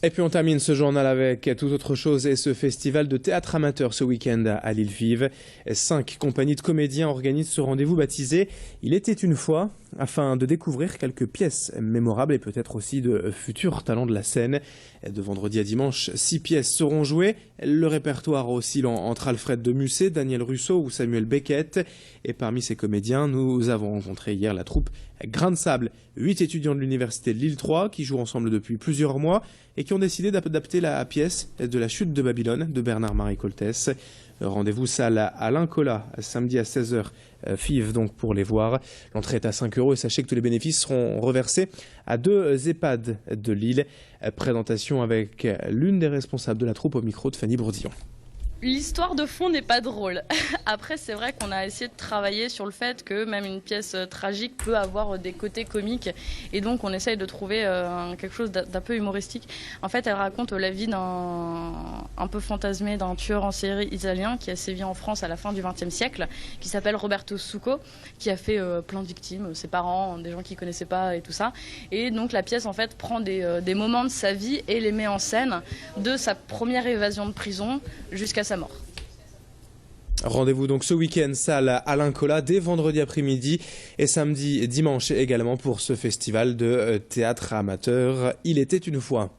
Et puis on termine ce journal avec tout autre chose et ce festival de théâtre amateur ce week-end à Lille-Vive. 5 compagnies de comédiens organisent ce rendez-vous baptisé « Il était une fois » afin de découvrir quelques pièces mémorables et peut-être aussi de futurs talents de la scène. De vendredi à dimanche, 6 pièces seront jouées. Le répertoire oscille entre Alfred de Musset, Daniel Russo ou Samuel Beckett. Et parmi ces comédiens, nous avons rencontré hier la troupe Grain de Sable, 8 étudiants de l'université de Lille 3 qui jouent ensemble depuis plusieurs mois et qui ont décidé d'adapter la pièce de la chute de Babylone de Bernard-Marie Coltès. Rendez-vous salle Alain Colas, samedi à 16h, FIV donc pour les voir. L'entrée est à 5 € et sachez que tous les bénéfices seront reversés à 2 EHPAD de Lille. Présentation avec l'une des responsables de la troupe au micro de Fanny Bourdillon. L'histoire de fond n'est pas drôle. Après, c'est vrai qu'on a essayé de travailler sur le fait que même une pièce tragique peut avoir des côtés comiques. Et donc, on essaye de trouver quelque chose d'un peu humoristique. En fait, elle raconte la vie un peu fantasmé d'un tueur en série italien qui a sévi en France à la fin du XXe siècle, qui s'appelle Roberto Succo, qui a fait plein de victimes, ses parents, des gens qu'il ne connaissait pas et tout ça. Et donc, la pièce, en fait, prend des moments de sa vie et les met en scène de sa première évasion de prison jusqu'à sa mort. Rendez-vous donc ce week-end, salle Alain Colas, dès vendredi après-midi et samedi et dimanche également pour ce festival de théâtre amateur. Il était une fois.